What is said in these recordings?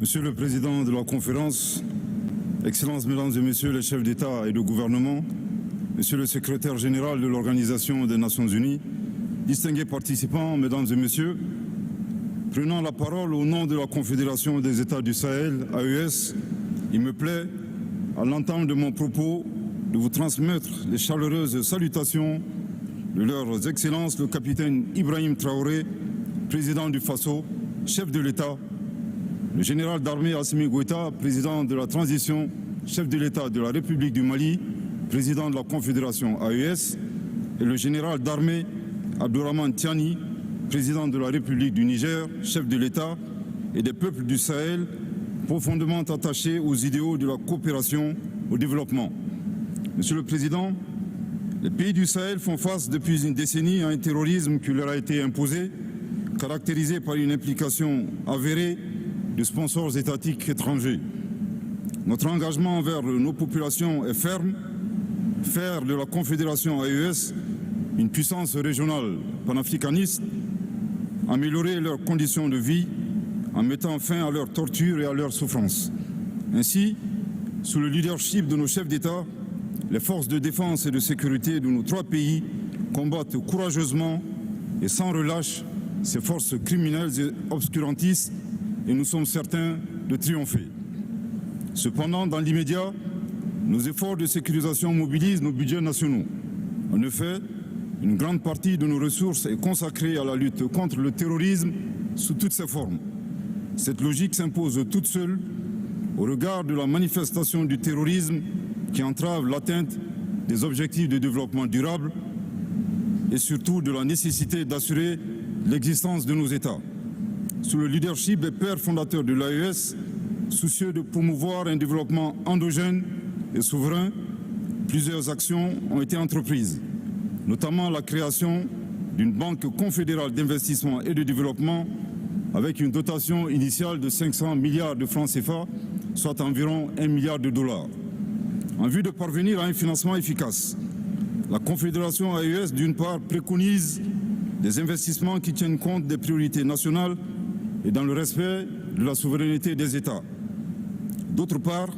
Monsieur le Président de la Conférence, Excellences, Mesdames et Messieurs les chefs d'État et de gouvernement, Monsieur le Secrétaire général de l'Organisation des Nations Unies, distingués participants, Mesdames et Messieurs, prenant la parole au nom de la Confédération des États du Sahel, AES, il me plaît, à l'entame de mon propos, de vous transmettre les chaleureuses salutations de leurs Excellences le capitaine Ibrahim Traoré, président du Faso, chef de l'État, le général d'armée Assimi Goïta, président de la transition, chef de l'État de la République du Mali, président de la Confédération AES, et le général d'armée Abdourahmane Tiani, président de la République du Niger, chef de l'État et des peuples du Sahel, profondément attachés aux idéaux de la coopération au développement. Monsieur le Président, les pays du Sahel font face depuis une décennie à un terrorisme qui leur a été imposé, caractérisé par une implication avérée de sponsors étatiques étrangers. Notre engagement envers nos populations est ferme, faire de la Confédération AES une puissance régionale panafricaniste, améliorer leurs conditions de vie en mettant fin à leurs tortures et à leurs souffrances. Ainsi, sous le leadership de nos chefs d'État, les forces de défense et de sécurité de nos trois pays combattent courageusement et sans relâche ces forces criminelles et obscurantistes et nous sommes certains de triompher. Cependant, dans l'immédiat, nos efforts de sécurisation mobilisent nos budgets nationaux. En effet, une grande partie de nos ressources est consacrée à la lutte contre le terrorisme sous toutes ses formes. Cette logique s'impose toute seule au regard de la manifestation du terrorisme qui entrave l'atteinte des objectifs de développement durable et surtout de la nécessité d'assurer l'existence de nos États. Sous le leadership des pères fondateurs de l'AES, soucieux de promouvoir un développement endogène et souverain, plusieurs actions ont été entreprises, notamment la création d'une banque confédérale d'investissement et de développement avec une dotation initiale de 500 milliards de francs CFA, soit environ 1 milliard de dollars. En vue de parvenir à un financement efficace, la Confédération AES, d'une part, préconise des investissements qui tiennent compte des priorités nationales et dans le respect de la souveraineté des États. D'autre part,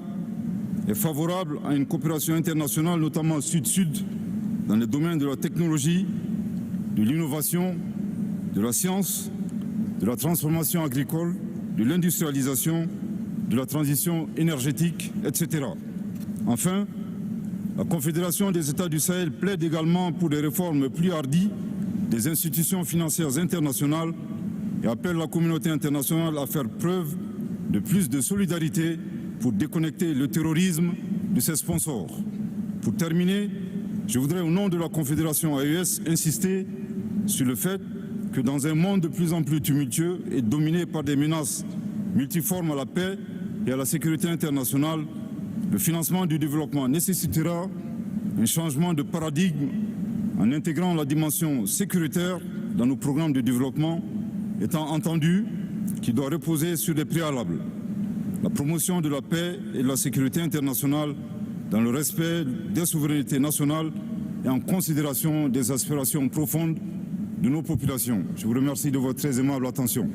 est favorable à une coopération internationale, notamment sud-sud, dans les domaines de la technologie, de l'innovation, de la science, de la transformation agricole, de l'industrialisation, de la transition énergétique, etc. Enfin, la Confédération des États du Sahel plaide également pour des réformes plus hardies des institutions financières internationales et appelle la communauté internationale à faire preuve de plus de solidarité pour déconnecter le terrorisme de ses sponsors. Pour terminer, je voudrais au nom de la Confédération AES insister sur le fait que dans un monde de plus en plus tumultueux et dominé par des menaces multiformes à la paix et à la sécurité internationale, le financement du développement nécessitera un changement de paradigme en intégrant la dimension sécuritaire dans nos programmes de développement, étant entendu qu'il doit reposer sur des préalables. La promotion de la paix et de la sécurité internationale dans le respect des souverainetés nationales et en considération des aspirations profondes de nos populations. Je vous remercie de votre très aimable attention.